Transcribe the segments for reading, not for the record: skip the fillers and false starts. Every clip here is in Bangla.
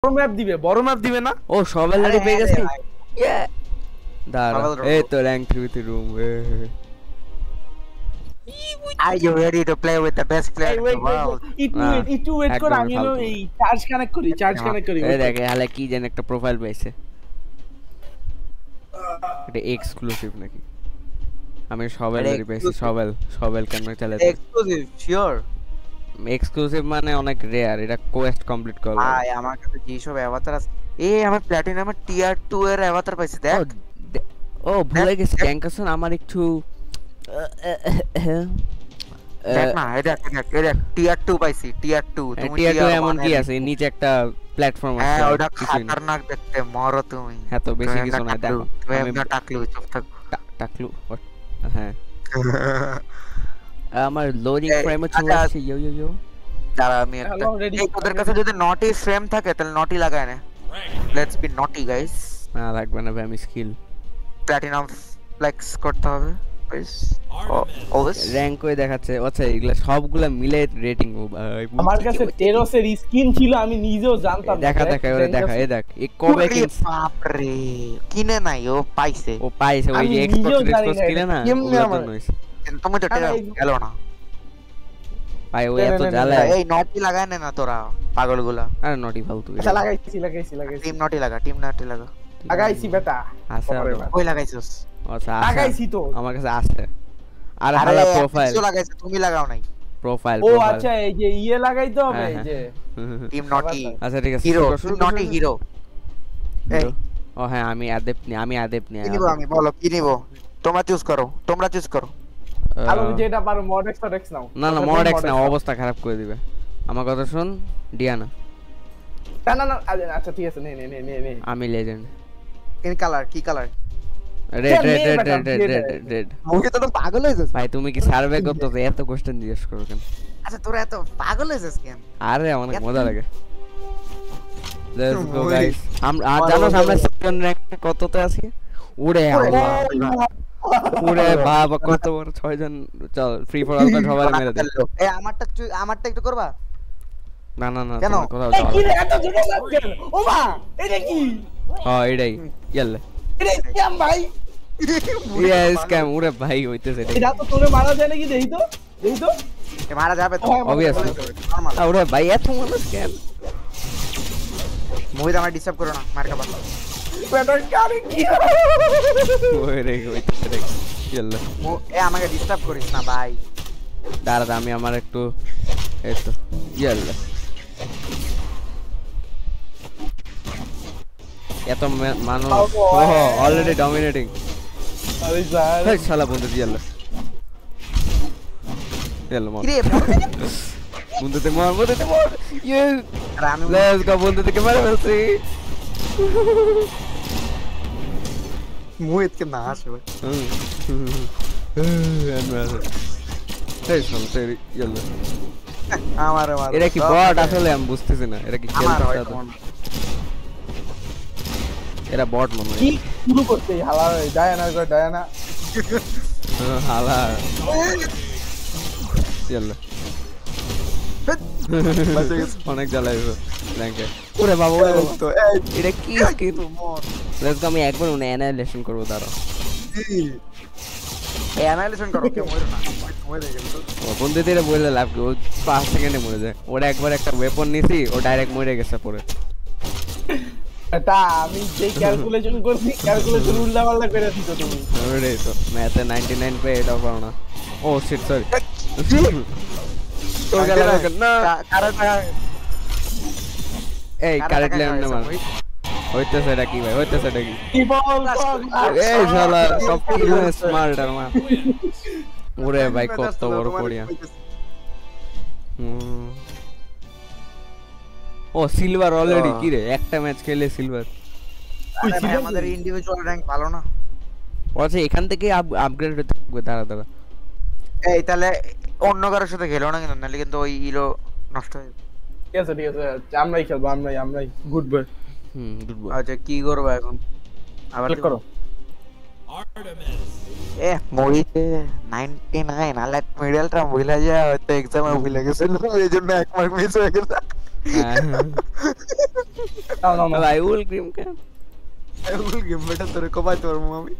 বড় ম্যাপ দিবে না? ও সবাই পেয়ে গেছি। দাঁড়া এই তো র্যাঙ্ক 3 তে room. Are you ready to play with the best player in the world? একটু ওয়েট কর, আমি হলো এই চার্জ কানেক্ট করি। এই দেখে হালে কি যেন একটা প্রোফাইল পাইছে, এটা এক্সক্লুসিভ নাকি? আমি সবাইলেরই পেয়েছি। সবাই কেন চালাতে এক্সক্লুসিভ শিওর? এক্সক্লুসিভ মানে অনেক রেয়ার, এটা কোয়েস্ট কমপ্লিট করলে। ভাই আমার কাছে যে সব অ্যাভাতার আছে, আমি প্ল্যাটিনামের টিয়ার 2 এর অ্যাভাতার পাইছি দেখ। ও ভুলে গেছি গ্যাংকাসন আমার একটু দেখ না, এটা টিয়ার 2 পাইছি, টিয়ার 2। তুমি টিয়ার 2 এমন কি আছে? নিচে একটা প্ল্যাটফর্ম আছে। হ্যাঁ ওটা খতরনাক দেখতে, মরো তুমি। হ্যাঁ তো বেশি কিছু না, দেখো তুমি একটা টাকলু, চুপ থাক। টাকলু হ্যাঁ। আমার লোডিং ফ্রেমে চলে আসছে। ইয়ো দাঁড়া আমি একটা, এই তোদের কাছে যদি নটি ফ্রেম থাকে তাহলে নটি লাগায় না। লেটস বি নটি গাইস। না লাগবে না ভাই, আমি স্কিল প্ল্যাটিনাম ফ্লেক্স করতে হবে গাইস। অলওয়েজ র‍্যাঙ্ক কই দেখাচ্ছে? আচ্ছা এগুলা সবগুলা মিলে রেটিং। ও ভাই আমার কাছে টেরোসের স্কিন ছিল, আমি নিজেও জানতাম না। দেখা ওরে দেখা, এই দেখ এই কবে কিনছে? বাপ রে, কিনে নাই, ও পাইছে ওই যে এক্সপোর্ট কিনে না, তুমি তো টেরো গেল না ভাই। ও এত জ্বালা। এই নটি লাগায় না তোরা পাগলগুলা। আরে নটি ফালতু। আচ্ছা লাগাইছি। টিম নটি লাগা। লাগাইছি বেটা। আছে কই লাগাইছস? আচ্ছা লাগাইছি তো, আমার কাছে আছে। আর হালা প্রোফাইল কিছু লাগাইছ, তুমি লাগাও নাই প্রোফাইল। ও আচ্ছা এই যে লাগাইতে হবে, এই যে টিম নটি। আচ্ছা ঠিক আছে, হিরো নটি হিরো। এই ও হ্যাঁ আমি আদেব নি। কি নিব? আমি বলো কি নিব? তোমরা চুজ করো। আলো যেটা পারো মড এক্স নাও। না মড এক্স না, অবস্থা খারাপ করে দিবে। আমার কথা শুন, ডিয়ানা। না আচ্ছা ঠিক আছে, নে আমি লেজেন্ড। কি কালার? রেড। মুখে তো পাগল হইছস ভাই। তুমি কি সার্ভে করতেছ? এত কোশ্চেন জিজ্ঞেস করো কেন? আচ্ছা তোরা এত পাগল হইছস কেন? আরে অনেক মজা লাগে। Let's go guys. আমরা জানো আমরা সেকেন্ড র‍্যাঙ্কে কততে আছি? ওরে বাবা কত বড় 6 জন। চল ফ্রি ফর অল সবাই মেরে দে। এই আমারটা একটু করবা? না কেন? কোথাও কি রে এত জোরে লাগছে? ও মা এটা কি? হ্যাঁ এটাই ইয়াল্লা। এটা স্ক্যাম ভাই। স্ক্যাম। ওরে ভাই হইতেছে এটা তো তোরে মারা যায় নাকি? দেই তো এ মারা যাবে তো অবভিয়াসলি। ওরে ভাই এত মানুষ কেন? মোহিত আমার ডিস্টার্ব করো না, মার খাবা। বেটা কারে কি? ওরে হইতেছে ইয়াল্লা। আমাকে ডিস্টার্ব করিস না ভাই। দাঁড়া আমি আমার একটু এই তো ইয়াল্লা। এত মানুষ অলরেডি ডমিনেটিং। আরে স্যার এই শালা বন্ধু ইয়াল্লা মার। বন্ধুতে মার ইয়ে লেটস গো। বন্ধু থেকে মারা ফেলছি। মোহিত কে না আসবে। এই শালা তেরি ইয়াল্লা। আমার এরা কি বট? আসলে আমি বুঝতেছি না এরা কি খেলতে। এরা বট মনে হয়। কি শুরু করতে হালা ডায়ানা হালা ইয়াল্লা। অনেক জ্বালাইছো র্যাঙ্কে। ওরে বাবা তো এটা কি স্কিল? Let's go. আমি একবার অ্যানালাইজেশন করব। দাঁড়াও অ্যানালাইজেশন করো। কেউ মরে না, মরে গেল তো। বন্ধু দিয়ে বললে লাভ কি? ও 5 সেকেন্ডে মরে যায়। ওরা একবার একটা ওয়েপন নিছি, ও ডাইরেক্ট মরে গেছে পরে। এটা আমি যে ক্যালকুলেশন করছি, ক্যালকুলেশন উল্টাপাল্টা করে দিছো তুমি। ওরে তো ম্যাথে 99 পে এটাও পারো না। ও শিট সরি। তো গেল না এই কারেক্ট লেন না মার। হইতেছে এটা কি ভাই? হইতেছে এটা কি? এই শালা সব কিছু স্মার্ট আর মা। ওরে ভাই কত বড় পড়িয়া। ও সিলভার অলরেডি। কি রে একটা ম্যাচ খেলে সিলভার? আমাদের ইন্ডিভিজুয়াল র‍্যাঙ্ক ভালো না। আচ্ছা এখান থেকে আপগ্রেড হতে থাকবে। দাঁড়া এই তাহলে অন্য কারোর সাথে খেলো না কেন? নালে কিন্তু ওই ইলো নষ্ট হয়ে যাবে। ঠিক আছে আমরাই খেলবো, আমরাই গুড বয়। Good boy. আচ্ছা কি করব এখন? আবার করো। মোহিতে 99 আলেক মিডলটা ভুলে যায়, হয়তো এক্সামে ভুলে গেছিল, এইজন্য এক মার্ক মিস হয়ে গেল। ভাই উল ক্রিম কেন উল গেম বেটা তোরে কোবাইতে পারবো আমি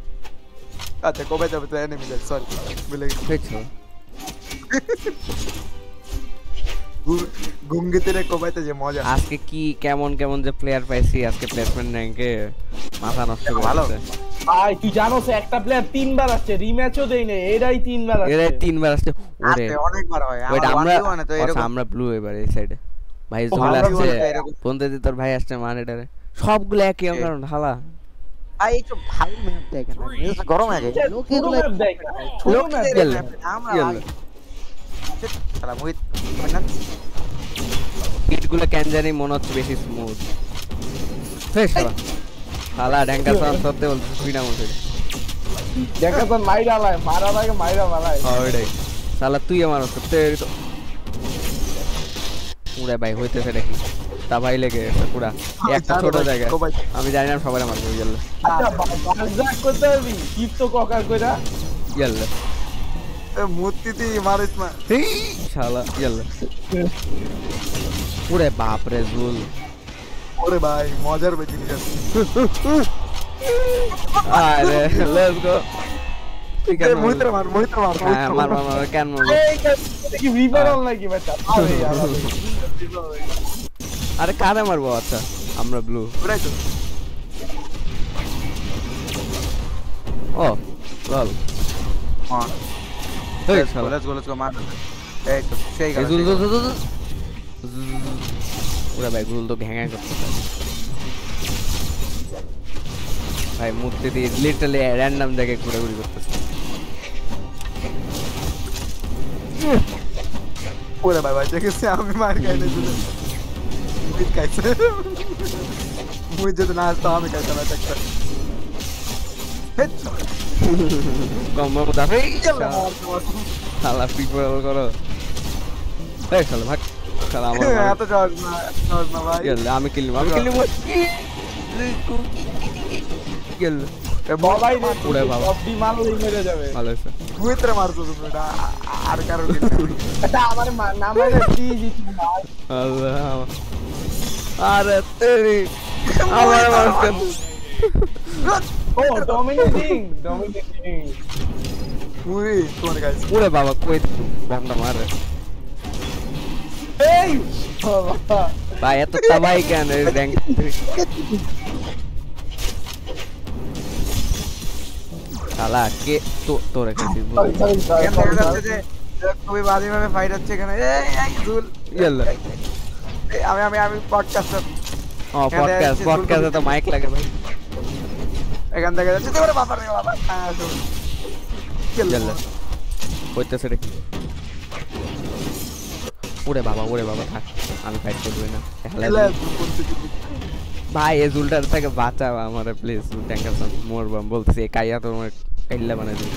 আচ্ছা কোবাইতে হবে তো এনিমি দেখ সরি ভুলে গেছি গুঙ্গিতে রে কোবাইতে যে মজা আজকে কি কেমন কেমন যে প্লেয়ার পাইছি আজকে প্লেসমেন্ট র্যাঙ্কে মাথা নষ্ট করে ভালো দিচ্ছে ভাই তুই জানোস একটা প্লেয়ার 3 বার আসছে রিম্যাচও দেই না এরাই 3 বার আসছে এরাই 3 বার আসছে ওরে আরে অনেকবার হয় ওইটা আমরা মানে তো এরকম আমরা ব্লু এবার এই সাইডে ভাই জুল আসছে বন্ধে দি তোর ভাই আসছে মানেটারে সবগুলো একই কারণ হালা ভাই একটু ভালো ম্যাপ দেখেন না গরম লাগে লোকে ম্যাপ দেখ ছোট ম্যাপ গেল আমরা গেল সালা মুই কিটগুলো কেন জানি মনে হচ্ছে বেশি স্মুথ ফেস শালা ড্যাঙ্কা সাউন্ড করতে বলছে ফ্রিডম হচ্ছে দেখা তো মাইরা লাই মারা লাগে মাইরা মারাই ওরে শালা তুই আমার করতে তো পুরা ভাই হইতেছে নাকি তা ভাই লেগে গেছে পুরা একটা ছোট জায়গা আমি জানি না সবাই আমার হয়ে গেল আচ্ছা বাজাক করতে হবে কিপ তো ককার কইরা গেল মূর্তিতে মারিস না শালা গেল পুরে বাপ রে জুল ওরে ভাই মজার বেশি আরে লেটস গো ঠিক আছে মহিত্র মার হ্যাঁ মার কেন মার এই কি রিভার অন নাকি বেটা আরে यार আরে কারে মারবো আচ্ছা আমরা ব্লু ওরাই তো ও লল হ্যাঁ এই শালা লেটস গো মার এই তো সেই গেল জুল পুরা ভাই গুল তো ভেঙে করতে ভাই মূর্তি দিয়ে লিটারলি র্যান্ডম জায়গায় ঘুরে করতেছে ওরে ভাই দেখেছি আমি মার খাইতে দিলে মুই খাইছে মুই যদি না আসতো আমি খাইতাম একটা কম্বো মুদা শালা পিপল করো এই শালা ভাগ শালা আমার এত সহজ না ভাই গেল আমি কিলব গেল বাবাই রে ওরে বাবা। সবডি মারলেই মেরে যাবে ভালো আছে মুইত্র মারছো তুমি এটা আর কারণ এটা আমার নাম আছে প্লিজ আল্লাহ আরে তেরি আমার মারছেন ও ডমিনেটিং মুই তোমার কাছে ওরে বাবা কই বমটা মারে এই বাবা ভাই এত তাবাই কেন র্যাঙ্ক শালা কে তো তোরে কাছে কেন দেখা যাচ্ছে যে খুবই বাজে ভাবে ফাইট হচ্ছে এখানে এই জুল গেল আমি পডকাস্টার ও পডকাস্টে তো মাইক লাগে ভাই এখান থেকে যাচ্ছে তোরে বাবা রে বাবা গেল কইতেছে রে ওরে বাবা থাক আমি ফাইট করব না ভাই এই জুলটার থেকে বাঁচাও আমারে প্লিজ ট্যাঙ্কার সাম মরবাম বলতেছি কাইয়া তোমার কাইল্লা বানাই দিই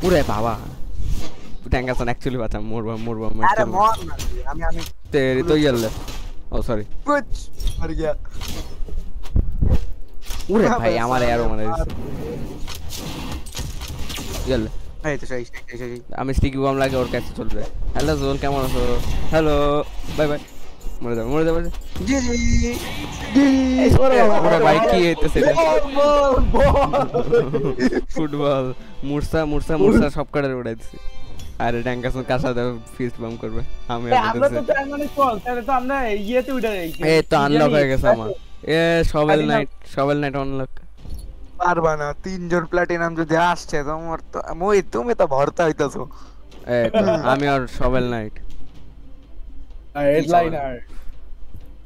ওরে বাবা ট্যাঙ্কার সাম অ্যাকচুয়ালি বাঁচা মরবাম আরে মর না আমি তেরি তো গেল ও সরি কুছ মর গয়া ওরে ভাই আমার এরো মানে দিছে গেল এই তো সেই আমি স্টিকি বম লাগে ওর কাছে চলবে হ্যালো জোন কেমন আছো হ্যালো বাই বাই মরে যাবে জি ওরে ভাই কি হইতেছে ফুটবল মুরসা সব কাটারে উড়াই দিছে আরে ড্যাঙ্কাসন কার সাথে ফিস্ট বাম করবে আমি আমরা তো তার মানে চল তাহলে তো আমরা ইয়েতে উঠে যাই এই তো আনলক হয়ে গেছে আমার এ সবেল নাইট আনলক পারবা না তিনজন প্লাটিনাম যদি আসছে তোমার তো তুমি তো ভর্তা হইতাছো আমি আর সবেল নাইট হেডলাইনার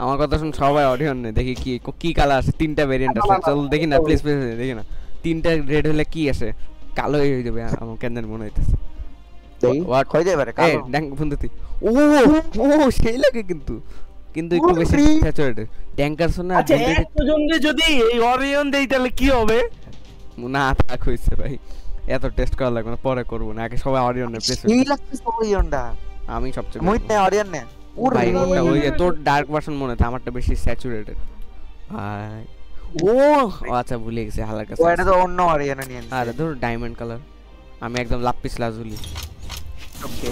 আমার কথা শুন সবাই অডিয়ন নেই দেখি কি কালার আছে তিনটা ভেরিয়েন্ট আছে চল দেখি না প্লিজ দেখি না তিনটা রেড হলে কি আসে কালো হয়ে যাবে আমার কেন মনে হইতাছে হোয়াট হয়ে যাবে রে কালো ড্যাঙ্ক বন্ধুতি ও সেই লাগে কিন্তু একটু বেশি স্যাচুরেটেড ড্যাঙ্কার শোনা আচ্ছা একজন যদি এই অরিয়ন দেই তাহলে কি হবে না থাক হইছে ভাই এত টেস্ট করা লাগবে না পরে করব না আগে সবাই অরিয়ন নে প্লেস এই লাগছে অরিয়নটা আমি সবচেয়ে মুই তে অরিয়ন নে ভাই ওই যে তোর ডার্ক ভার্সন মনে হয় আমারটা বেশি স্যাচুরেটেড ভাই ও আচ্ছা ভুলে গেছি হালকা ওটা তো অন্য অরিয়ন নিয়ে আরে ধর ডায়মন্ড কালার আমি একদম লাপিস লাজুলি ওকে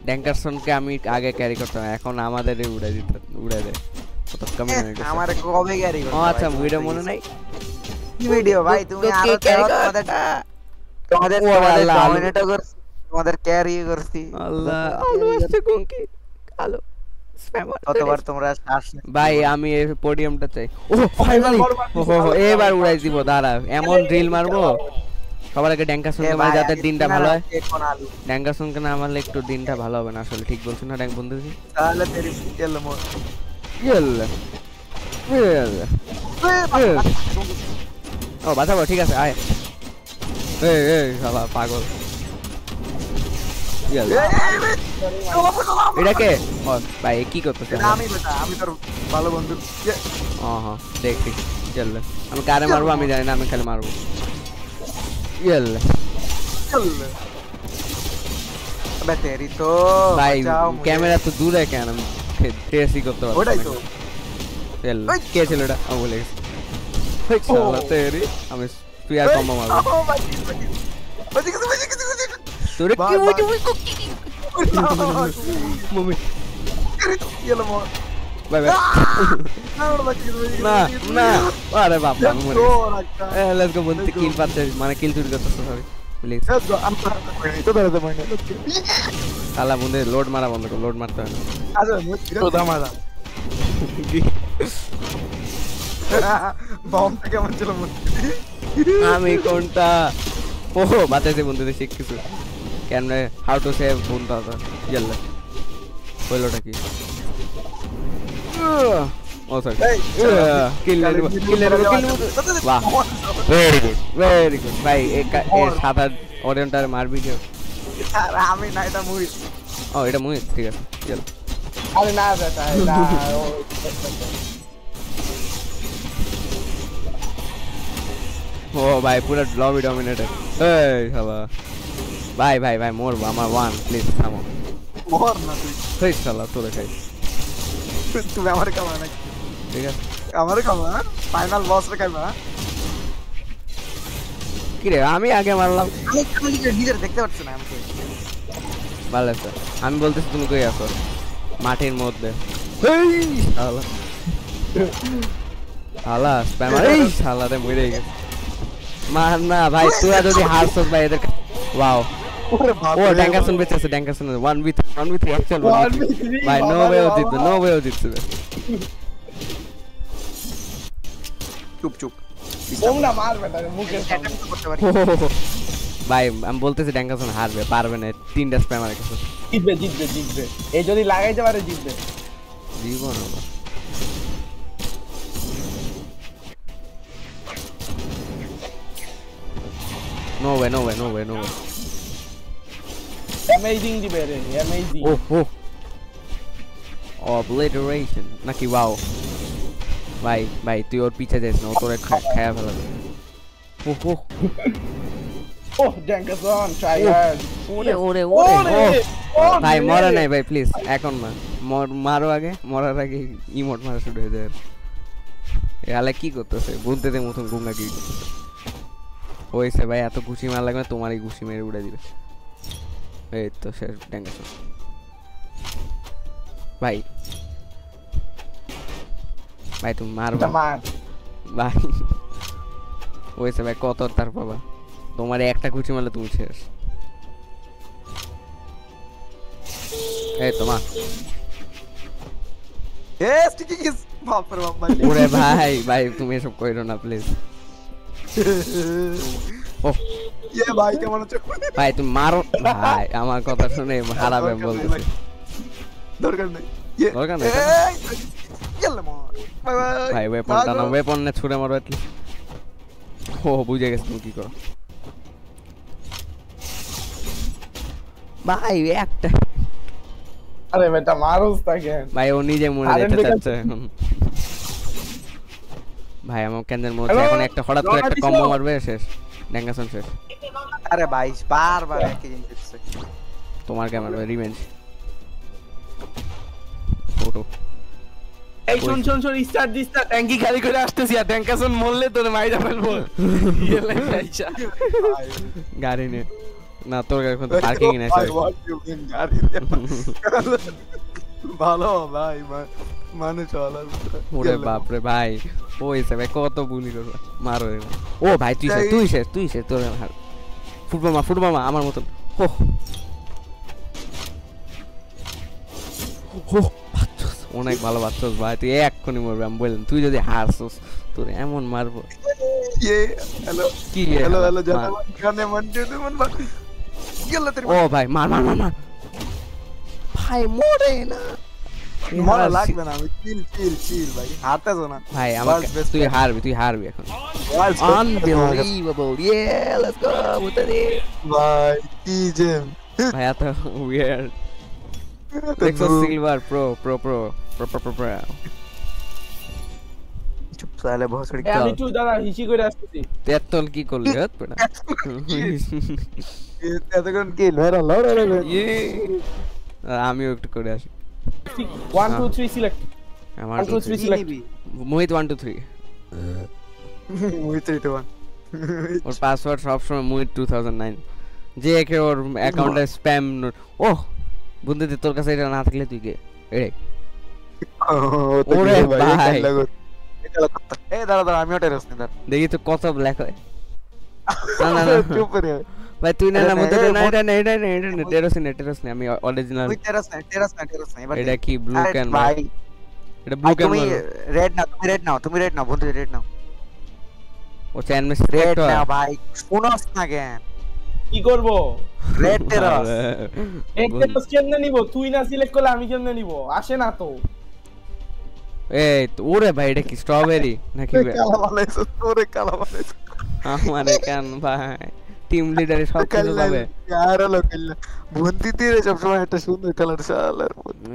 ড্যাঙ্কারসনকে আমি আগে ক্যারি করতাম, এখন আমাদেরই উড়ে দিত, উড়ে দেয়। কত কমে হয়ে গেছে। আমারে কবে ক্যারি করতে? ও আচ্ছা, ভিডিও মনে নাই? কি ভিডিও ভাই? তুমি আরো ক্যারি তোমাদের ডমিনেট করছি, তোমাদের ক্যারি করছি। আল্লাহ আলো আসছে কোনকি আলো স্প্যামার কতবার তোমরা আসলে ভাই আমি এই পোডিয়ামটা চাই। ও ফাইনালি এবার উড়াই দিব, দাঁড়া এমন ড্রিল মারবো সবার আগে ড্যাঙ্কারসনকে মারা, যাতে দিনটা ভালো হয়। ড্যাঙ্কারসনকে না মারলে একটু দিনটা ভালো হবে না আসলে, ঠিক বলছ না ড্যাঙ্ক বন্ধু? তাহলে তেরি এলো মোর ইয়েল ও বাঁচাবো, ঠিক আছে আয়। এই এই শালা পাগল। ইয়েল এটা কে? ও ভাই কি করতেছ? আমি বেটা, আমি তোর ভালো বন্ধু। হ্যাঁ দেখি। চল আমি কারে মারবো আমি জানি না, আমি খালি মারবো। ইয়েল আবে তেরি তো ভাই বাঁচাও মুঝে। ক্যামেরা তো দূরে কেন, আমি ট্রেসই করতে পারবো। ওটাই তো। চল কে ছিল এটা? ও বলে গেছে। ওই শালা তেরি, আমি স্পিয়ার কম্বো মারবো। বাজি গেছে। তোরে কি হইছে? মমি এলো মোর। Bye bye. না না আরে বাপ রে, আমি মরে গেছি। লেটস গো বন্ধু, কিল পাচ্ছে মানে কিল চুরি করতেছ, সরি প্লিজ। শালা বন্ধু লোড মারা বন্ধ কর, লোড মারতে হয় না। আমি কোনটা? ও বাতাসে বন্ধুদের শিখ কিছু কেন হাউ টু সেভ বন্ধু আছে। ইয়াল্লা হইলোটা কি? ও সরি কিল বাহ ভেরি গুড ভাই। এর সাদা অরেঞ্জটার মারবি কেউ? আমি না, এটা মুই। ও এটা মুই, ঠিক আছে চল। আরে না বেটা, এটা ও ভাই পুরো লবি ডমিনেটেড। এই শালা ভাই ভাই ভাই মরবো, আমার ওয়ান প্লিজ থামো। মোর না তুই। সেই শালা তোরে খাই, তুমি আমারে কামা না, ঠিক আছে? আমারে কামা। ফাইনাল বস রে কামা। কি রে আমি আগে মারলাম? আমি নিজের দেখতে পাচ্ছ না আমাকে। ভালো আছে। আমি বলতেছি তুমি কই আছো? মাঠের মধ্যে। এই শালা শালা স্প্যামার, এই শালা রে মরে গেছে। মার না ভাই, তোরা যদি হারছস ভাই এদের। Wow oh ড্যাঙ্কারসন বেঁচেছে, ড্যাঙ্কারসন 1v3 actual 1v3 ভাই। নো ওয়ে ও জিতবে, নো ওয়ে ও জিতবে। চুপ তোমরা মার বেটা, মুখে অ্যাটাক করতে পারি। ভাই আমি বলতেছি ড্যাঙ্কারসন হারবে, পারবে না, তিনটা স্প্যামার কাছে। জিতবে। এই যদি লাগাইতে পারে জিতবে। জীবন নো ওয়ে। অ্যামেজিং দিবে রে, অ্যামেজিং। ও অবলিটারেশন নাকি? ওয়াও ভাই ভাই তুই ওর পিছে যাস না, ও তোরে খায়া ফেলাবে। ও ড্যাঙ্কারসন ট্রাই হার্ড। ওরে ভাই মরা নাই ভাই, প্লিজ এখন না, মারো আগে, মরার আগে ইমোট মারা শুরু হয়ে যায়। এলে কি করতেছে বুদ্ধদের মতন গুঙ্গা কি হয়েছে ভাই? এত ঘুষি মার লাগবে, তোমারই ঘুষি মেরে উড়ে দিবে। এই তো শেষ ড্যাঙ্কারসন ভাই। ভাই তুমি মারবা ভাই, হয়েছে ভাই, কত তার পাবা? তোমার একটা ঘুষি মারলে তুমি শেষ। এই তোমার ওরে ভাই ভাই তুমি এসব কইরো না প্লিজ। ও ভাই কেমন আছো? ভাই তুমি মারো ভাই, আমার কথা শুনে হারাবে বলতেছি। দরকার নেই। দরকার নেই ভাই, ওয়েপনটা না, ওয়েপন না ছুড়ে মারো এটলিস্ট। ও বুঝে গেছি তুমি কি করো ভাই। একটা আরে বেটা মারোস তাকে ভাই, ও নিজে মরে যেতে চাচ্ছে এখন। ভাই আমার কেন্দ্রের মনে হচ্ছে এখন একটা হঠাৎ করে একটা কম্বো মারবে, শেষ ড্যাঙ্কারসন শেষ। আরে ভাই বারবার একই জিনিস হচ্ছে। তোমার কে মারবে? রিভেঞ্জ। ফটো এই শুন স্টার্ট ট্যাঙ্কি খালি করে আসতেছি, আর ড্যাঙ্কারসন মরলে তোরে মাইরা ফেলবো। গাড়ি নে না তোর এখন পার্কিং এ নাই ভাই, what you mean, গাড়ি দিয়ে? ভালো ভাই মানুষ ভালো ওরে বাপ রে ভাই ওই সে ভাই কত বুলি করব মারো এরা। ও ভাই তুই শেষ তোর হার ফুটবল মা আমার মতন হো হো বাচ্চাস অনেক ভালো বাচ্চাস ভাই তুই এক্ষুনি মরবি আমি বললাম তুই যদি হারছস তোর এমন মারবো ये हेलो কি हेलो हेलो जाना गाने मन दे मन गलत तेरी ও ভাই মার ভাই মরে না মরা লাগবে না আমি চিল ভাই হাতে তো না ভাই আমাকে তুই হারবি এখন আনবিলিভেবল লেটস গো মুতাদি ভাই কি জেম ভাই এত উইয়ার্ড দেখো সিলভার প্রো চুপ সালে बहुत बड़ी আমি একটু দাঁড়া হিসি করে আসতেছি তেতল কি করলি হত বেটা এতক্ষণ কি লড়া ইয়ে আমিও একটু করে আসি 1 2 3 সিলেক্ট আমার 1 2 3 সিলেক্ট মোহিত 1 2 3 মুই 3 2 ওর পাসওয়ার্ড সব সময় মোহিত 2009 যে একে ওর অ্যাকাউন্টে স্প্যাম ও বন্ধুতে তোর কাছে এটা না থাকলে তুই কে এরে 1 ওরে ভাই এ দাঁড়া আমি ওটা রস নিদার দেখি তো কত ব্ল্যাক হয় না চুপ রে ভাই তুই না মধ্যে না এটা টেরোস নে আমি অরিজিনাল তুই টেরাস না এবার এটা কি ব্লু ক্যান ভাই এটা ব্লু ক্যান তুমি রেড নাও বন্ধু রেড নাও ও চ্যান মে রেড সিলেক্ট নাও ভাই শুনোস না কেন কি করব রেড টেরাস একটা কেমনে নিব তুই না সিলেক্ট করলে আমি কেমনে নিব আসে না তো এই ওরে ভাই এটা কি স্ট্রবেরি নাকি কালা বানাইছো আমারে কেন ভাই টিম লিডারে সব কিছু পাবে यार लोग বন্দি তীরে সব সময় একটা সুন্দর কালার শালার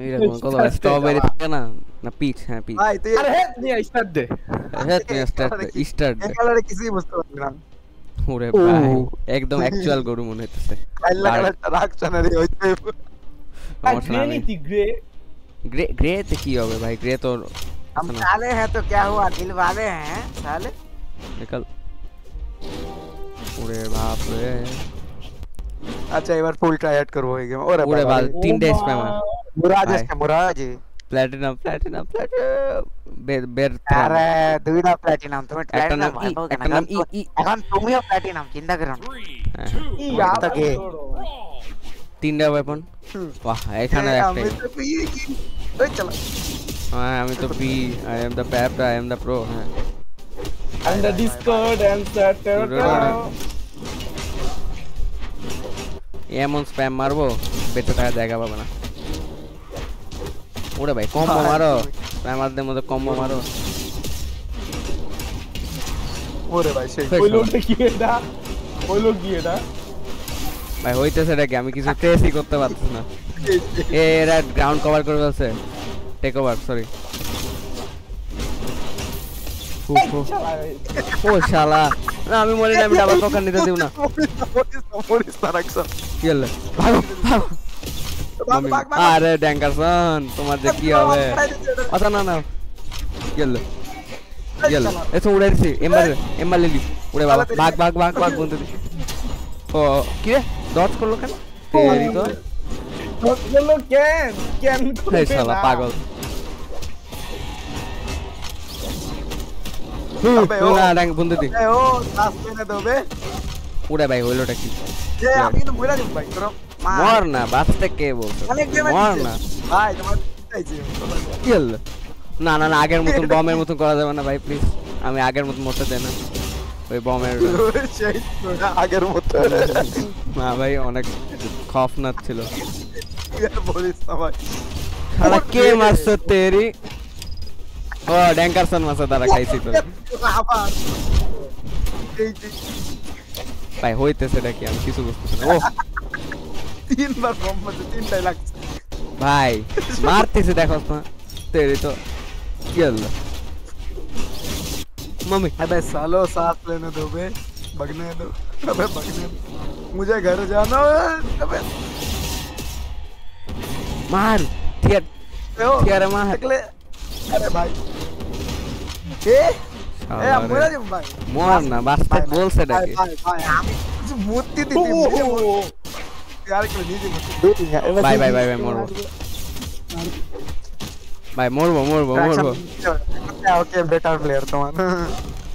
এরকম কত স্ট্রবেরি থাকে না না পিচ হ্যাঁ পিচ ভাই তুই আরে হেড নিয়ে স্টার্ট দে স্টার্ট এই কালারে কিছুই বুঝতে পারবি না ওরে ভাই একদম অ্যাকচুয়াল গরু মনে হইতেছে কালা কালারটা রাখছ না রে হইতে সমস্যা গ্রে নেই নীতি গ্রে গ্রে তে কি হবে ভাই গ্রে তো हम साले हैं तो क्या हुआ दिल वाले हैं साले निकल ওরে বাপ রে अच्छा एक बार फुल ट्राई ऐड करवो है गेम ওরে বাপ 3 ডে স্প্যামার मुराज প্ল্যাটিনাম বের अरे দুইটা প্লাটিনাম তুমি একটা নাম এখন তুমিও প্লাটিনাম চিন্তা করো কি তাকে তিনটা ওয়েপন বাহ এখানে আমি একটা তো ওই চলো হ্যাঁ আমি তো P I am the প্যাপ I am the pro হ্যাঁ and the discord and এমন স্প্যাম মারবো বেঁচে থাকা জায়গা পাবে না ওরে ভাই কম্বো মারো স্প্যামারদের মধ্যে কম্বো মারো ওরে ভাই সেই ওই লোকটা কি এটা ওই লোক কি এটা ভাই হইতেছে নাকি আমি কিছু টেস্টই করতে পারছি না এরা গ্রাউন্ড কভার করে ফেলছে টেক ওভার সরি ও শালা না আমি মরে না আমি ডাবল পকার নিতে দেব না পুলিশ তারাকসন কি হলো ভাগো আরে ড্যাঙ্কারসন তোমার যে কি হবে আচ্ছা না কি হলো এসো উড়ে দিছি এম্বার লিলি উড়ে বাবা ভাগ বন্ধু ও কি রে ডট করলো কেন তেরি তো বললো কেন এই শালা পাগল না ডাং বন্ধু দি এ ও লাস্ট মেনে দেবে উড়ে ভাই হইলোটা কি এ আমি তো মরে যাব ভাই তোর মর না বাঁচতে কে বলছো মর না ভাই তোমার চাইছি কি হলো না আগের মতন বমের মতন করা যাবে না ভাই প্লিজ আমি আগের মতন মরতে দেই না ওই বমের সেই আগের মতো না ভাই অনেক খফনাক ছিল বলিস না ভাই শালা কে মারছে তেরি ও ড্যাঙ্কারসন মারছে তারা খাইছি তো আবার ভাই হইতেছে নাকি আমি কিছু বুঝতেছি না ও তিনবার বম মারতে তিনটাই লাগছে ভাই মারতেছে দেখো না तेरी तो কি হলো मम्मी अबे सालो सांस लेने दो बे भगने दो अबे भगने दो मुझे घर जाना है अबे मार थियर मार अगले अरे भाई ए हम मर जाएंगे भाई मर ना बास्ते बोल से डके भाई हम मूर्ति दी আরেকটা নিজে বসে ভাই মরবো ভাই মরবো ওকে বেটার প্লেয়ার তোমার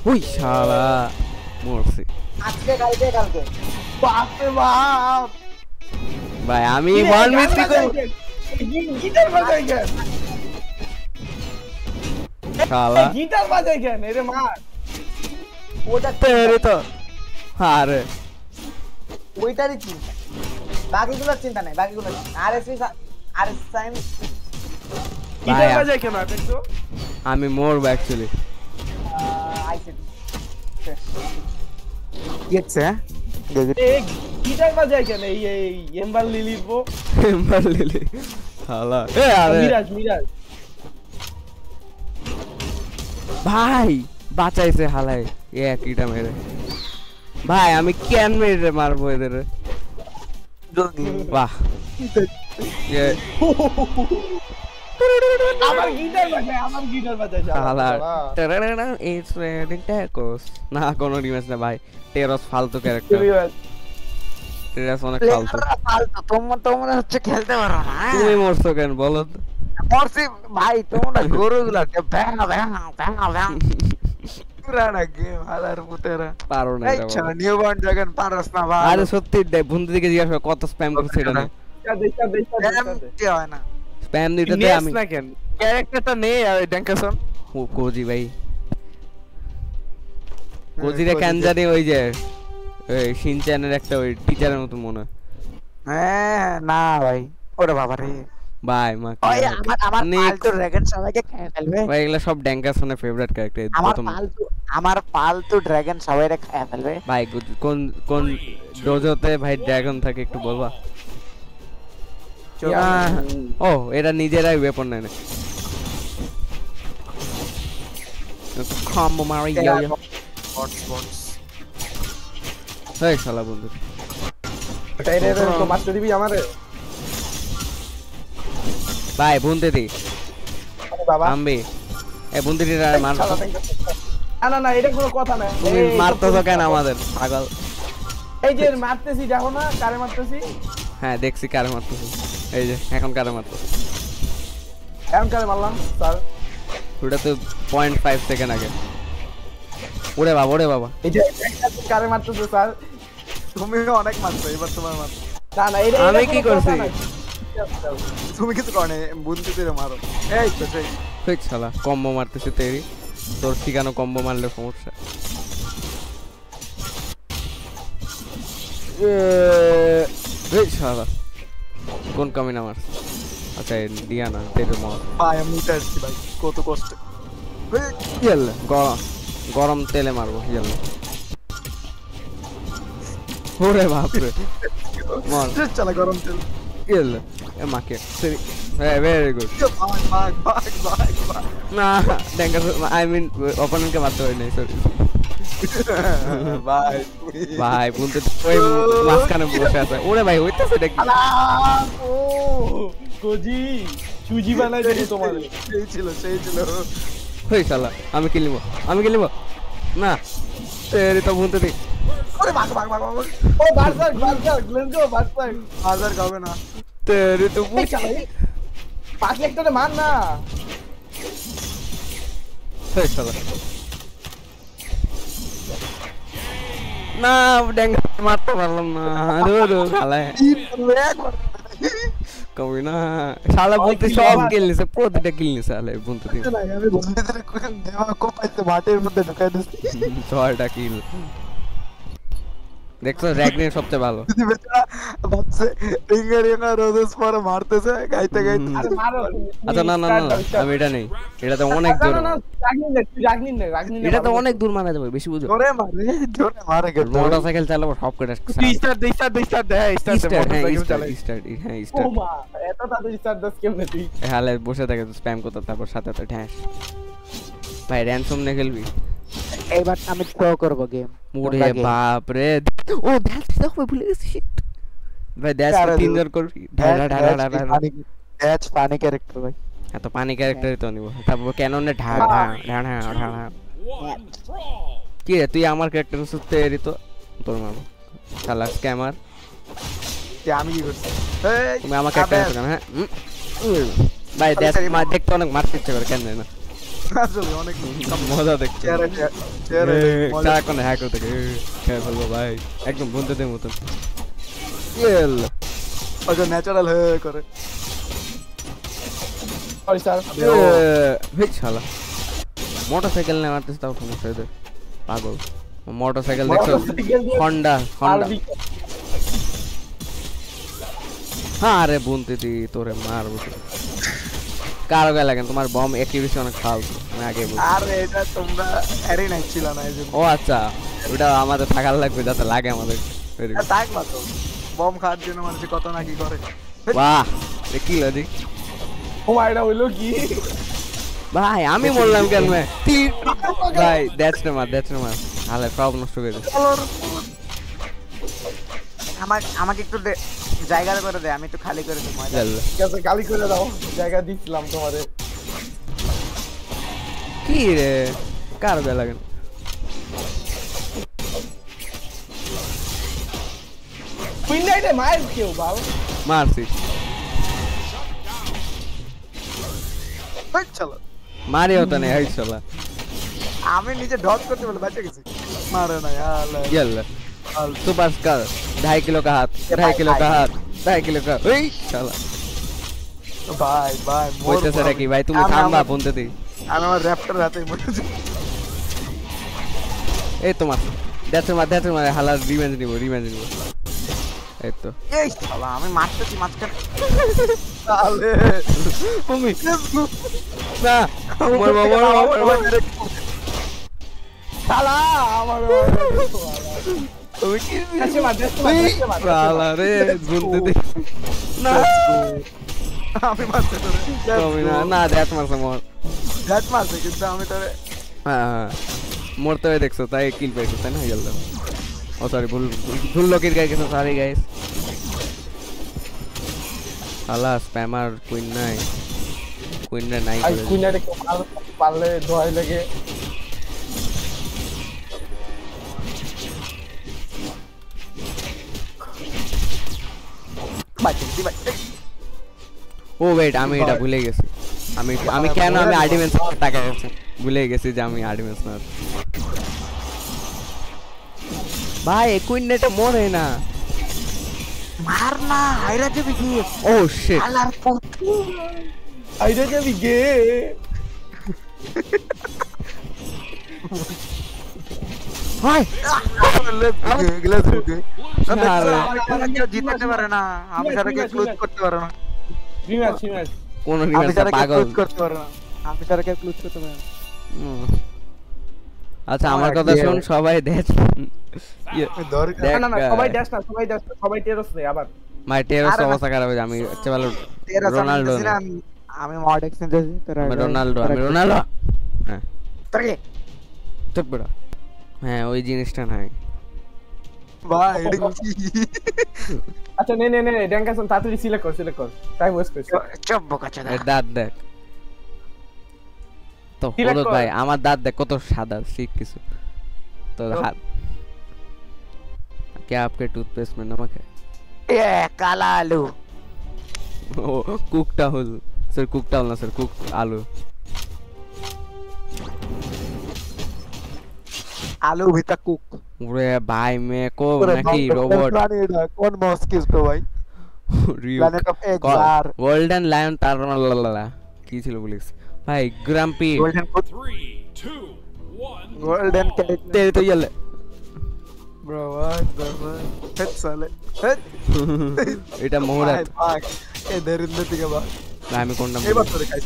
ওই শালা মরছি আজকে কালকে বাপ রে বাপ ভাই আমি ওয়ান মিস্ত্রি করব গিটার বাজাই কেন শালা গিটার বাজাই কেন এরে মার ওটা তেরে তো আরে ওইটারই চিন্তা বাকিগুলোর চিন্তা নাই বাকিগুলো আর সাইন গিটার ভাই, বাজাই কেন দেখছো আমি মরবো অ্যাকচুয়ালি আইসিটি গেছে এই গিটার বাজাই কেন এই এমবার লিলির বো লিলি শালা এ আরে মিরাজ ভাই বাঁচাইছে হালাই কিটা মেরে ভাই আমি কেন মেরে মারবো এদের বাহ আমার গিটার বাজাই শালা ইটস রেডিং ট্যাকোস না কোনো রিমেস না ভাই টেরস ফালতু ক্যারেক্টার টেরস অনেক ফালতু তোমরা হচ্ছে খেলতে পারো না তুমি মরছো কেন বলো তো মরছি ভাই তোমরা গরুগুলাকে ব্যাং পুরানা গেম হালার পুতেরা পারো না এই এটা চল বলো। নিউ বর্ন ড্রাগন পারস না ভাই আরে সত্যি বন্ধু দিকে জিজ্ঞাসা করো, কত স্প্যাম করছে এটা কি হয় না স্প্যাম দুইটাতে আমি না কেন ক্যারেক্টারটা নেই আর ড্যাঙ্কাসন কোজি ভাই কোজিরে কেন জানি ওই যে ওই শিনচ্যানের একটা ওই টিচারের মতো মনে হয় হ্যাঁ না ভাই ওরে বাবা রে ভাই মা কি ওই হয়? আমার Next. পালতু ড্রাগন সবাইকে খেয়ে ফেলবে ভাই এগুলা সব ড্যাঙ্কাসনের ফেভারিট ক্যারেক্টার আমার পালতু ড্রাগন সবাইকে খেয়ে ফেলবে ভাই কোন কোন ডোজোতে ভাই ড্রাগন থাকে একটু বলবা ও এরা নিজেরাই ওয়েপন নেয় না কম্বো মারি বটস এই শালা বন্ধু এটাই রে তো মারতে দিবি আমারে ভাই বুনতে দি বাবা আম্বি এ বুনতে দি মার না এটা কোনো কথা না তুমি মারতেছো কেন আমাদের পাগল এই যে মারতেছি দেখো না কারে মারতেছি হ্যাঁ দেখছি কারে মারতেছি এই যে এখন কারে মারতেছি এখন কারে মারলাম স্যার ওটা তো 0.5 সেকেন্ড আগে ওরে বাবা এই যে কারে মারতেছে স্যার তুমি অনেক মারছো এবার তোমার মার না এটা আমি কি করছি? তুমি কিছু করো না বুনতে দিলে মারো এই তো সেই ঠিক শালা কম্বো মারতেছি তেরি তোর ঠিকানো কম্বো মারলে সমস্যা এই শালা কোন কামিনা মার আচ্ছা ডিয়ানা তেরে মার ভাই আমি উঠে আসছি ভাই কত কষ্ট ইয়েল গরম তেলে মারবো ইয়েল ওরে বাপরে মার চালা গরম তেল ইয়েল এ মাকে সরি হ্যাঁ ভেরি গুড ভাগ না ড্যাঙ্গার আই মিন অপোনেন্টকে মারতে হয় নাই সরি ভাই ভাই বলতে ওই মাঝখানে বসে আছে ওরে ভাই হইতাছে এটা কি ও কোজি সুজি বানাই দেবো তোমারে সেই ছিল হই শালা আমি কি লিব না তেরি তো বলতে দি ওরে ভাগ ও বারসার লেটস গো বারসার হাজার গাবে না তেরি তো এই চালা পাঁচ একটা মার না হই শালা না ড্যাঙ্গা মারতে পারলাম না রো শালা কবি না শালা বলতে সব কিল নিছে প্রতিটা কিল নিছে শালা বলতে দি আমি বন্ধুদের দেওয়া কোপাইতে মাটির মধ্যে ঢুকাই দিচ্ছি ছয়টা কিল দেখছো র্যাগনের সবচেয়ে ভালো ভাবছে রিঙ্গা রোজেস পরে মারতেছে গাইতে আরে মারো আচ্ছা না আমি এটা নেই এটা তো অনেক দূর না রাগনি না এটা তো অনেক দূর মারা যাবে বেশি বুঝো জোরে মারে গে মোটরসাইকেল চালাবো সব করে স্টার্ট দে হ্যাঁ ও স্টার্ট মা এত তাড়াতাড়ি স্টার্ট দাস কেমনে তুই হালে বসে থাকে স্প্যাম করতে তারপর সাথে সাথে ঢ্যাস ভাই র্যানসম নে খেলবি এইবার আমি থ্রো করব গেম ওরে বাপ রে ও দ্যাটস দেখো ভুলে গেছি shit। ভাই দ্যাটস তিনজন করবি ঢাড়া এচ পানি ক্যারেক্টার ভাই এত পানি ক্যারেক্টারই তো নিব তারপর ক্যাননে ঢাড়া কি রে তুই আমার ক্যারেক্টার সুত্তে এরি তো তোর মারবো শালা স্ক্যামার কে আমি কি করছি তুমি আমাকে একটা কেন হ্যাঁ ভাই দেখতে অনেক মারতে ইচ্ছে করে কেন জানি না আসলে অনেক মজা দেখতে চেহারা সারাক্ষণ হ্যাঁ করতে খেয়ে ফেলবো ভাই একদম বন্ধুদের মতন ইয়েল ওটা ন্যাচারাল হয়ে করে সরি স্যার ভিক শালা মোটরসাইকেল নিয়ে মারতেছে তাও সমস্যা এদের পাগল মোটরসাইকেল দেখছো হন্ডা হ্যাঁ আরে বুনতে দি তোরে মারবো কারো গায়ে লাগেন তোমার বম অ্যাকিউরেসি অনেক ফালতু আমি আগে বলছি আরে এটা তোমরা এরই নাই ছিল না এইজন্য ও আচ্ছা ওটা আমাদের থাকার লাগবে যাতে লাগে আমাদের থাক না তো বম খাওয়ার জন্য মানুষ কত না কি করে বাহ কি লজিক ও এটা হইলো কি ভাই আমি বললাম কেন ভাই দ্যাটস না হালে সব নষ্ট করে দিস আমাকে একটু জায়গা করে দে আমি একটু খালি করে দিই ময়দা ঠিক আছে গালি করে দাও জায়গা দিছিলাম তোমারে কি রে কার গায়ে লাগেন কুইন নাইটে মার কেউ বাল মারছি চলো মারি হতো না এই শালা আমি নিজে ডট করতে বলে বেঁচে গেছি মারে না ইয়াল্লা सुपर स्कल 2.5 किलो का हाथ 2.5 किलो का हाथ 2.5 किलो का ओई শালা ভাই ভাই কইতেছ রে কি ভাই তুমি থামবা বলতে দি আমি আমার র‍্যাপটর হাতে মরে যাই এই তোমার দ্যাটস মাই হালা রিভেঞ্জ নিব এই তো এই শালা আমি মারতেছি মাঝখানে তাহলে তুমি না মর শালা আমার তুমি কি কাছে মার শালা রে বলতে দি না আমি মারতে তোরে তুমি না দ্যাটস মর মারছে কিন্তু আমি তোরে হ্যাঁ মরতে হয়ে দেখছো তাই কিল পাইছো তাই না গেল ও সরি ভুল লোকের গায়ে গেছে সরি গাইস আলা স্প্যামার কুইন নাই আই কুইন নাইটে পারলে ধয় লাগে ও ওয়েট আমি এটা ভুলে গেছি আমি কেন আমি আর্ডিমেন্স টাকা গেছি ভুলে গেছি যে আমি আর্ডিমেন্স না ভাই কুইন নেটে মরে না মার না আইরা যাবি কি ও শিট আলার পুত আইরে যাবি গে হাই লেটস গো জিততে পারে না আমি সারাকে ক্লোজ করতে পারে না রিম্যাচ কোন আমি রিভার্স সারাকে পাগল ক্লোজ করতে পারে না আমি সারাকে ক্লোজ করতে পারে না আচ্ছা আমার কথা শুন সবাই দেখ দরকার না সবাই ড্যাশ না সবাই টেরস নেই আবার মাই টেরস অবস্থা খারাপ হয়ে আমি আচ্ছা ভালো রোনাল্ডো আমি মড এক্সচেঞ্জ আছি তোরা আমি রোনাল্ডো হ্যাঁ তোরে চুপ বড় হ্যাঁ ওই জিনিসটা নাই ভাই এটা কি আচ্ছা নে ড্যাঙ্কাসন তাড়াতাড়ি সিলেক্ট কর টাইম ওয়েস্ট করিস চুপ বকাচা এর দাঁত দেখ তো হলুদ ভাই আমার দাঁত দেখ কত সাদা ঠিক কিছু তো হাত क्या आपके टूथपेस्ट में नमक है এ কালা আলু ओ कुकड आलू सर कुकड आलू ना सर कुक आलू আলু ভিতর কুক ওরে ভাই মে কো নাকি রোবট কোন মস্কিস তো ভাই প্ল্যানেট অফ এক্সার গোল্ডেন লায়ন তারমালা কি ছিল বলিস ভাই গ্রাম্পি গোল্ডেন 3, 2, 1. গোল্ডেন ক্যারেক্টার তেরে তো ইয়ালে ব্রো হেড সালে হেড এটা মোহরাত ভাই এদের ইন্দে থেকে ভাই না আমি কোনটা এবার তোরে খাই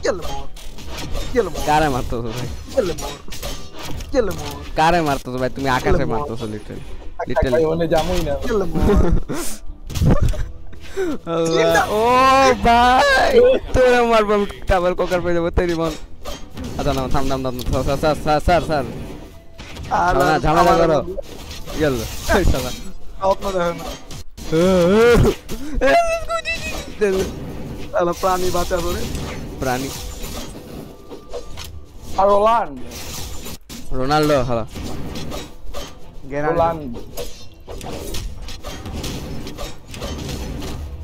চল মোর কারে মারতো ভাই চল মোর কারে মারতো ভাই তুমি আকাশে মারতো লিটল ভাই ওনে জামুই না চল মোর ও ভাই তোরে মারবো টাবার কোকার পেয়ে যাবো তেরি মন আচ্ছা না থাম স্যার না ঝামেলা করো গেল শালা স্বপ্ন দেখো না আলা প্রাণী বাঁচা করে প্রাণী আর রোনাল্ডো হলো রোলান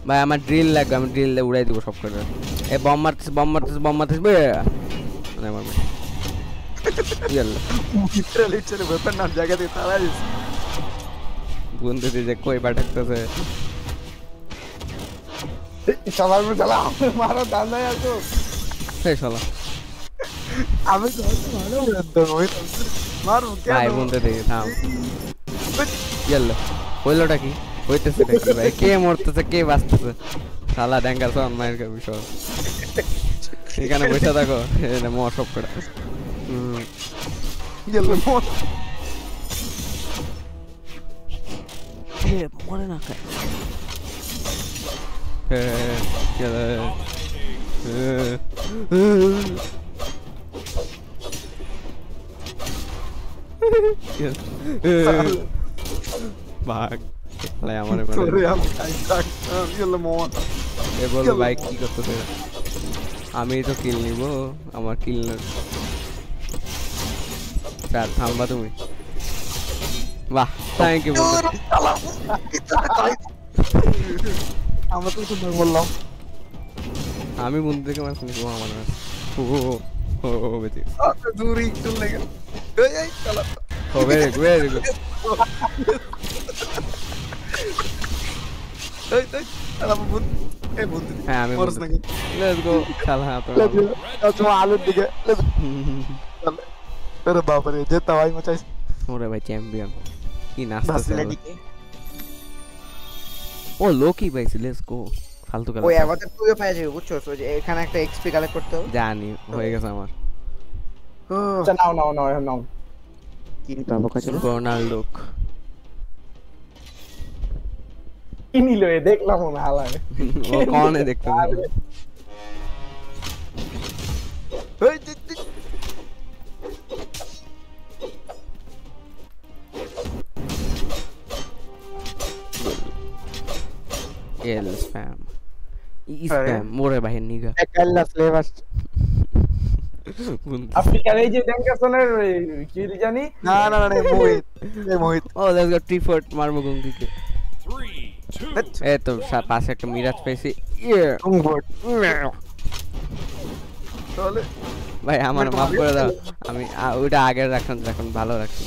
ভাই আমার ড্রিল লাগবে, আমি ড্রিল দিয়ে উড়াই দেবো সব করে। এ বম মারতেছে বম মারতেছে বম মারতেছে বে মানে মারবে ইয়াল্লা লিটারালি ওয়েপন না জায়গা দিয়ে তারা বন্ধু যে কই পাঠাতেছে সবার উপর চালা মারো দান্দায় আসো সেই শালা আমি তো ভালো তো ওই মারো ভাই বন্ধু দেখি থাম ইয়াল্লা হইলোটা কি হইতেছে দেখি ভাই কে মরতেছে কে বাঁচতেছে শালা ড্যাঙ্গার সন মায়ের কা বিষয় এখানে বসে থাকো এটা মর সব করে গেল মোর মরে না খায় ভাগ আমার তোরে আমি খাইতাম গেল মোর এ বল ভাই কি করতেছে আমি তো কিল নিব আমার কিল না স্যার থামবা তুমি বাহ থ্যাংক ইউ আমরা তো সুন্দর বললাম আমি বন্ধু থেকে মাছ নিব আমার ও ও ও বেটি দূর একটু লেগে এই এই চলো ও ভেরি গুড এই এই আলা বুন এই বুন হ্যাঁ আমি মরস নাকি লেটস গো শালা তো তুমি আলুর দিকে আরে বাপ রে যেটা ভাই মচাইস ওরে ভাই চ্যাম্পিয়ন কি নাচতেছে এদিকে ও লোকি পাইছি লেটস গো ফালতু ওই খেলা আমাদের তুইও পেয়ে যাবে বুঝছো ওই যে এখানে একটা এক্সপি কালেক্ট করতে হবে জানি হয়ে গেছে আমার আচ্ছা নাও নাও নাও নাও কি পাবো কাছে রোনাল্ডো কি নিল এ দেখলাম না হালায় ও কোনে দেখতে আরে, এই এল স্প্যাম স্প্যাম মোরে ভাই নিগা একাল্লা ফ্লেভার আফ্রিকার এই যে ড্যাঙ্গাসনের কি জানি না না না মোহিত এই মোহিত ও লেটস গো ট্রিফোর্ট মারমু গুং দিকে 3, 2, এই তো পাশে একটা মিরাজ পেয়েছি ইয়ে তাহলে ভাই আমার মাফ করে দাও আমি ওইটা আগে রাখুন রাখুন ভালো রাখুন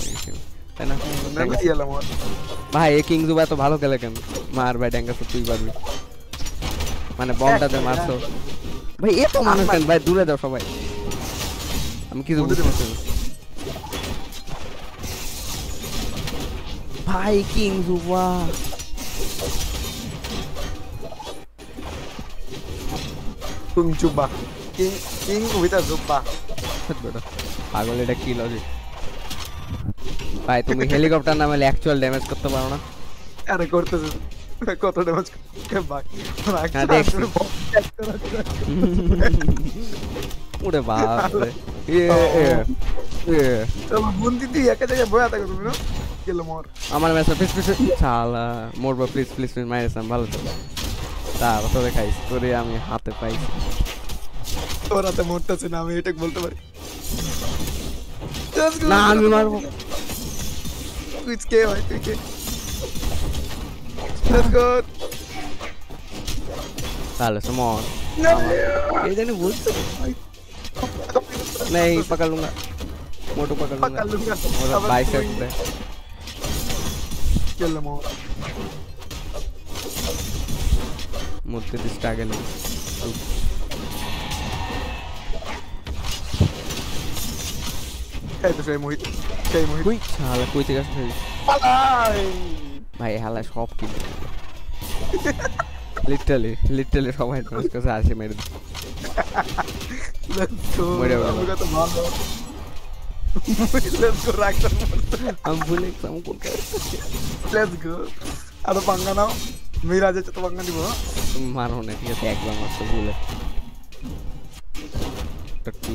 তাই না নাম কি এলো মোর ভাই এ কিং জুবা তো ভালো খেলে কেন মার ভাই ড্যাঙ্গাস তুই পারবি মানে বলটাতে মারছো ভাই এ তো মানুষ কেন ভাই দূরে দাও সবাই আমি কিছু বুঝতে পারছি না। ভাই king Juba king Juba king king with Juba বেটা পাগল এটা কি লজিক ভাই তুমি হেলিকপ্টার নামালে অ্যাকচুয়াল ড্যামেজ করতে পারো না আরে করতেছিস কত ড্যামেজ ভাই হ্যাঁ, দেখছি। ওরে বাপ রে বন্দি তুই একা জায়গায় বয়া থাকো তুমি না গেল মোর আমার মেসে পিস পিস শালা মরবো প্লিজ প্লিজ প্লিজ মাইরেছাম ভালো তো তার তোরে খাইস তোরে আমি হাতে পাইছি তোর হাতে মরতেছে না আমি এটা বলতে পারি না আমি মারবো তুই কে ভাই তুই কে লেটস গো তাহলে সমন ये जाने बोलते नहीं पकड़ लूंगा मोटो पकड़ पकड़ लूंगा और बाइसेप पे चल मो मुझे दिस्टा के नहीं এই তো সেই মোহিত कोई साला कोई तेरा सही भाई हाला शॉप की लिटरली সবাই তোমার কাছে আসে মেরে লেটস গো মরে গেল। আমরা তো ভালো লেটস গো রাখতাম हम भूले हम कौन कर লেটস গো আর পাঙ্গা নাও মিরাজ আছে তো পাঙ্গা দিব तुम मारो नहीं ठीक है एक बार मत भूले टट्टी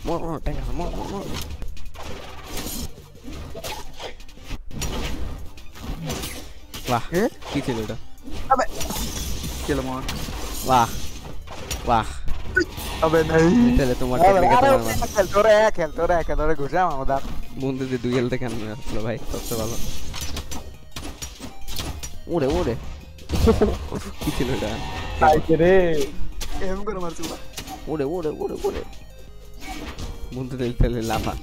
मोर टैंक मोर वाह কি ছিল এটা আবে চল মো वाह वाह আবে নাই তাহলে তোমার টেকনিকে তোমার মার খেল তোরা একা ধরে ঘুষা আমাদের বন্ধু যে দুই এলতে কেন আসলো ভাই সবচেয়ে ভালো ওরে ওরে কি ছিল এটা আইছে রে এম করে মারছিল ওরে ওরে ওরে ওরে বন্ধু তেলে লাফা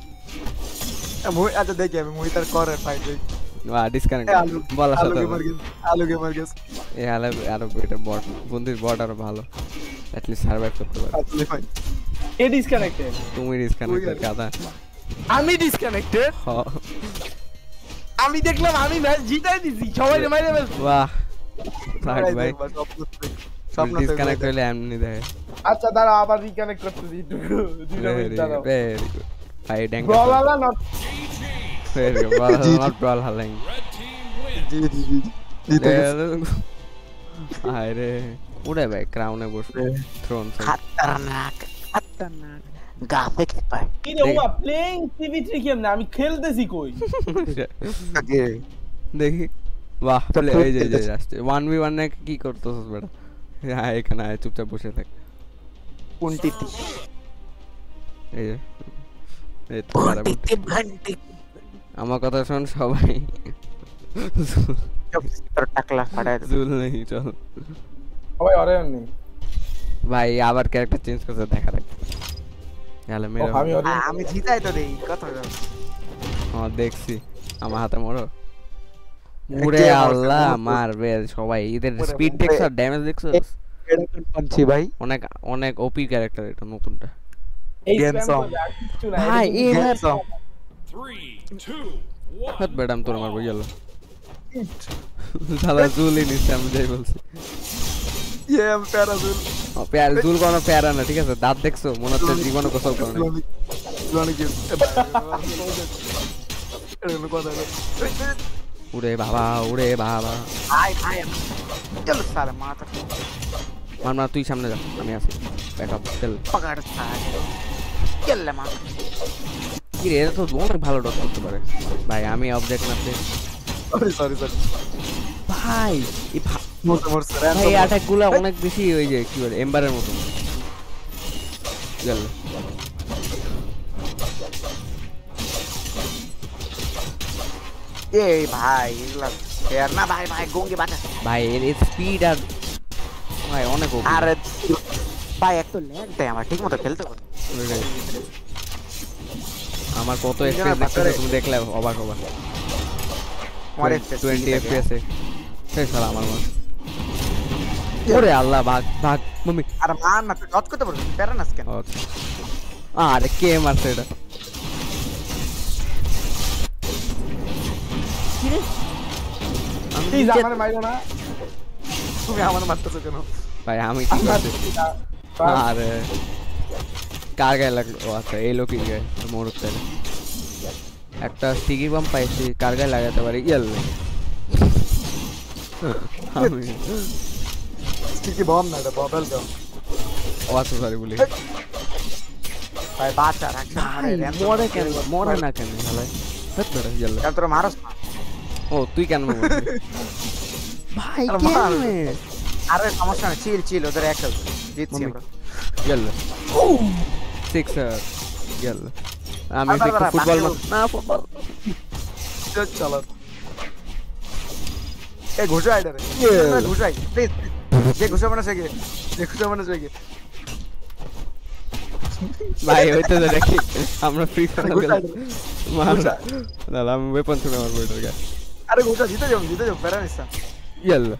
মুই আচ্ছা দেখি আমি মুই তার করে ফাইট দেই ডিসকানেক্ট আলু বলা আলু সাথে গেমার গেস আলু গেমার গেস এই আলো আরো এটা বট বন্ধুর বট আরো ভালো at least সার্ভাইভ করতে পারে আসলে ফাইট এ ডিসকানেক্টেড তুমি ডিসকানেক্টেড গাদা আমি ডিসকানেক্টেড হ আমি দেখলাম আমি ম্যাচ জিতাই দিছি সবাই মাইরে ফেলছে বাহ থাক ভাই স্বপ্ন ডিসকানেক্ট হলে এমনি দেয় আচ্ছা দাঁড়া আবার রিকানেক্ট করতে দিই দুটো মিনিট দাঁড়াও ভেরি গুড ভাই ড্যাং বলালা not very good ball not ball হালাইং জি জি জি জিতে আরে উড়ে ভাই ক্রাউনে বসে থ্রোন খতরনাক খতরনাক গ্রাফিক্স পাই কি রে ওয়া প্লেইং টিভি3 কেমনে আমি খেলতেছি কই আগে দেখি বাহ চলে এই যে আসছে 1v1 এ কি করতেছস বেটা হ্যাঁ এখানে আয় চুপচাপ বসে থাক কোনটিতে এই যে এই তো পারা কোনটিতে ভান্টি আমার কথা শুন সবাই সব তোর টাকলা ফাড়ায় জুল নেই চল সবাই অরেয়ন নেই ভাই আবার ক্যারেক্টার চেঞ্জ করতে দেখা রাখ তাহলে মেরে আমি অরেয়ন আমি জিতাই তো দেই কথা হ্যাঁ দেখছি আমার হাতে মরো উড়ে আল্লাহ মারবে সবাই এদের স্পিড দেখছো ড্যামেজ দেখছো এরকম পাঞ্চি ভাই অনেক অনেক ওপি ক্যারেক্টার এটা নতুনটা এই Game স্প্যাম song. করে আর কিছু না ভাই এই Game song. 3, 2, 1. হাত বেডাম তোর মারবো গেল সালা জুলি নিছে আমি যাই বলছি ইয়ে প্যারাজুল প্যার জুল কোনো প্যারা না ঠিক আছে দাঁত দেখছো মনে হচ্ছে জীবনে গোসল করে না লনি গেস এরকম কথা উড়ে বাবা উড়ে বাবা ভাই ভাই চলো সালে মাথা মার তুই সামনে যা আমি আছি ব্যাকআপ চল পকড় সালে চলে মা কি রে এটা তো অনেক ভালো ডট করতে পারে ভাই আমি অবজেক্ট মারতে সরি ভাই এই মোরছে ভাই অ্যাটাক গুলো অনেক বেশি ওই যে কি বলে এমবারের মতো গেল এই ভাই এগুলা ফেয়ার না ভাই ভাই গঙ্গি বাঁচা ভাই এর স্পিড আর ভাই অনেক ওপি আর ভাই একটু ল্যাগ দেয় আমার ঠিক মতো খেলতে পারি আমার কত এফপিএস দেখতে তুমি দেখলে অবাক হবা আমার 20 এফপিএস এ সেই শালা আমার মা ওরে আল্লাহ ভাগ ভাগ মাম্মি আর মান না তুই ডট করতে পারবি প্যারানাস কেন ওকে আরে কে মারছে এটা প্লিজ আমারে মাইরো না তুমি আমার মারতেছো কেন ভাই আমি কি করছি আরে কার গায়ে লাগলো ও আচ্ছা এই লোকই গায়ে মোরক তাহলে একটা স্টিকি বাম পাইছি কার গায়ে লাগাতে পারি ইয়াল আমি স্টিকি বম না এটা বাবল গাম ও আচ্ছা সরি বলি ভাই বাঁচা রাখছ আমারে মরে কেন মরে না কেন ভাই হট ধরে ইয়াল কেন তোরা মারস না ও তুই কেন মরছিস ভাই আরে মার। কেন আরে সমস্যা নেই চিল ওদের এক জিতছি আমরা ইয়াল সিক্সার ইয়াল আমি আবার, একটু আবার, ফুটবল বাকি না ফুটবল চলো এ ঘুষা আইডা রে ঘুষাই প্লিজ যে ঘুষা মানে সে যে ঘুষা মানে সে ভাই হইতে দে দেখি আমরা ফ্রি ফায়ার ঘুষা মার না আমি ওয়েপন ছুড়ে মারবো এটার গায়ে আরে ঘুষা জিতে যাও প্যারানিসা ইয়াল্লা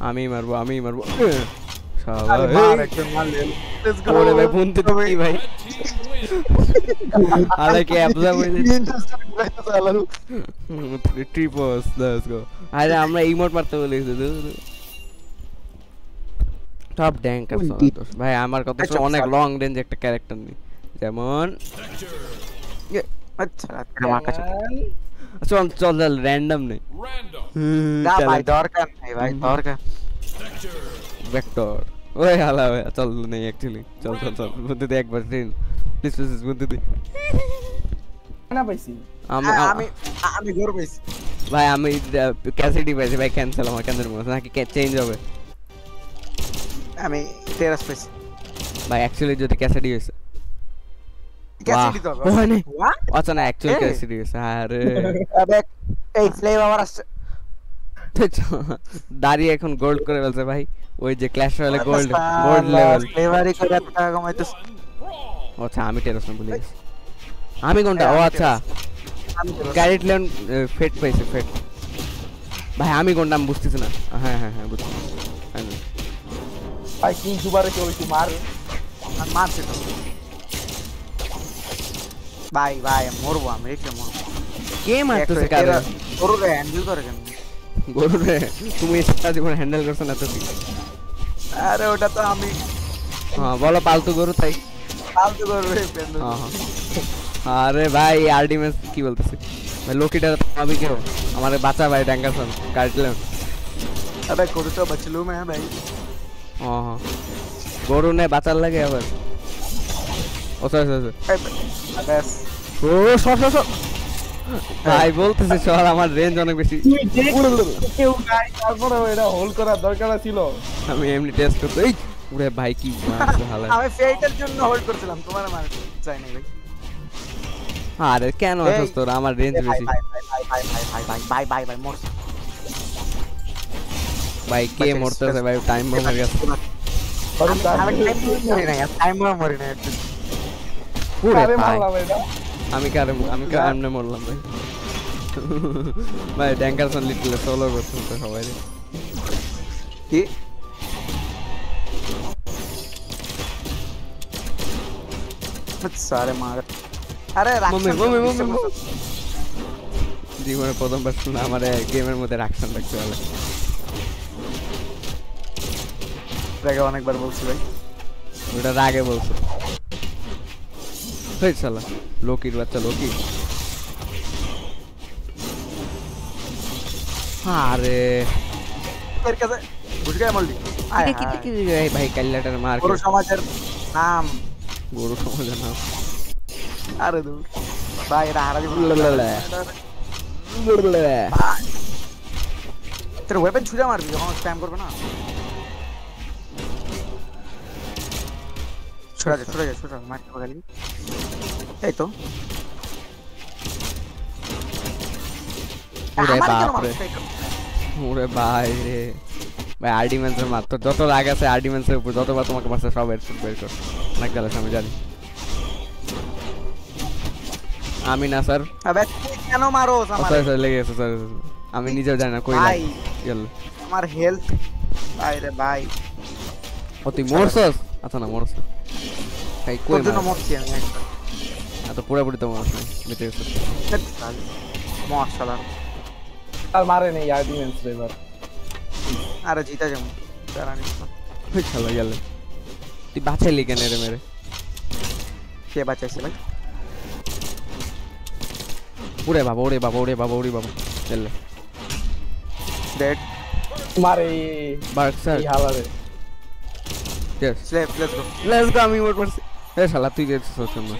আমি মারবো শালা আরে মার একদম মার লে লেটস গো ওরে ভাই ফোন তো কি ভাই আরে কে অ্যাবজর্ব হয়ে ট্রিপস লেটস গো আরে আমরা ইমোট মারতে বলেছি টপ ড্যাঙ্ক আর সন্তোষ ভাই আমার কথা শুনে অনেক লং রেঞ্জ একটা ক্যারেক্টার নেই যেমন আচ্ছা আমার কাছে চল চল চল র্যান্ডম নেই Random. না ভাই দরকার নেই ভাই দরকার ভেক্টর ওই হালা ভাই চল নেই অ্যাকচুয়ালি চল চল চল বুদ্ধি দে একবার ট্রেন প্লিজ প্লিজ বুদ্ধি দে না পাইছি আমি আমি ঘর পাইছি ভাই আমি ক্যাসিডি পাইছি ভাই ক্যান্সেল আমার ক্যান্সেল মনে নাকি চেঞ্জ হবে আমি টেরাস পাইছি ভাই অ্যাকচুয়ালি যদি ক্যাসিডি হইছে ক্যাসিডি তো ও হয় নাই হোয়াট আচ্ছা না অ্যাকচুয়ালি এই। ক্যাসিডি হইছে আরে আবে এই ফ্লেভার আসছে দাঁড়িয়ে এখন গোল্ড করে ফেলছে ভাই ওই যে ক্ল্যাশ রয়্যালে গোল্ড লেভেল ফ্লেভারই করে এত টাকা কামাইতেছে। আচ্ছা আমি টেরোস না ভুলে গেছি আমি কোনটা ও আচ্ছা ক্যারেট লেন ফেট পাইছে ফেট ভাই আমি কোনটা আমি বুঝতেছি না হ্যাঁ হ্যাঁ হ্যাঁ বুঝছি ভাই কিং সুপারে কেউ একটু মার আর মারছে তো ভাই ভাই মরবো আমি রেখে মরবো কে মারতেছে কারে গরু রে হ্যান্ডেল করে কেন গরু রে তুমি সারা জীবন হ্যান্ডেল করছ না তো কি আরে ওটা তো আমি হ্যাঁ বলো পালতু গরু তাই ফালতু গরু রে পেন্ডু হ্যাঁ হ্যাঁ আরে ভাই আরডিএমএস কি বলতেছে ভাই লোকিটা আমি কেউ আমারে বাঁচা ভাই ড্যাঙ্গারসন কাটলেন अबे गरु तो बचलू मैं भाई হ্যাঁ গরু নে বাঁচার লাগে আবার ও সরি সরি अबे ও সর সর সর ভাই বলতেছে সর আমার রেঞ্জ অনেক বেশি তুই দেখ কেউ নাই তারপরে এটা হোল্ড করার দরকার ছিল আমি এমনি টেস্ট করতে এই ওরে ভাই কি মারছে হালা আমি ফেইটের জন্য হোল্ড করছিলাম তোমার মার চাই না ভাই আরে কেন আসছ তোর আমার রেঞ্জ বেশি ভাই মোর ভাই কে মরতেছে ভাই টাইম bomb গেছে কারণ আমি টাইম মরি না পুরো আরে ভাই মারলাম এটা আমি কারণে মরলাম ভাই ভাই ড্যাঙ্গারসন লিটলে সোলো করতে তো সবাই রে কি সারে মার আরে মম্মি জীবনে প্রথমবার শুনে আমার গেমের মধ্যে রাখছেন রাখতে ভালো আগে অনেকবার বলছি ভাই ওটা আগে বলছো হেই শালা লোকির বাচ্চা লোকি আরে এর কাছে বুঝ গয়া মলদি কি কি ভাই কাল্লাটার মার পুরো সমাজের নাম গরু সমাজের নাম আরে দূর ভাই এটা হারা দিব তোর ওয়েপন ছুঁড়ে মারবি যখন স্প্যাম করবে না ছোড়া মারতে পারলি এই তো ওরে বাপ রে ওরে ভাই রে ভাই আর্ডিমেন্সের মাত্র যত রাগ আছে আর্ডিমেন্সের উপর যতবার তোমাকে মারছে সব হেডশট বের কর অনেক গালাস আমি জানি আমি না স্যার আবে তুই কেন মারোস আমার সরি লেগে গেছে সরি আমি নিজেও জানি না কই ভাই গেল আমার হেলথ ভাই রে ভাই ও তুই মরছস আচ্ছা না মরছ ভাই কই তোর জন্য মরছি আমি এত পুরোপুরি তো মরছ নাই বেঁচে গেছে মাশাআল্লাহ আর মারে নেই আর্ডিমেন্স রে এবার আরে জিতা যাবো জানি ওই শালা গেল তুই বাঁচাইলি কেন রে মেরে কে বাঁচাইছে ভাই ওরে বাবা চল ডেড মারে বার্ক স্যার এই হালারে यस স্লেপ লেটস গো আমি মোট করছি এ শালা তুই গেছিস সোশ্যাল না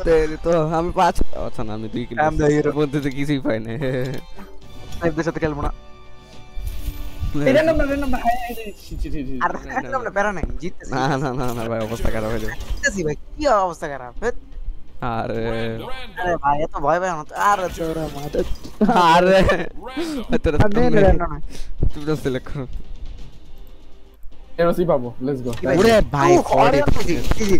তেরে তো আমি 5 আচ্ছা না আমি 2 কিলো I'm the hero. বলতে তো কিছুই পাই না স্লেপদের সাথে খেলবো না এটা নাম্বার হাই আর আমরা প্যারা নাই জিততেছি না ভাই অবস্থা খারাপ হয়ে যাবে জিততেছি ভাই কি অবস্থা খারাপ আরে আরে ভাই এত ভয় পাই না আরে তোরা মাথা আরে তোরা না তুই তো সিলেক্ট কর এরোসি পাবো লেটস গো ওরে ভাই 40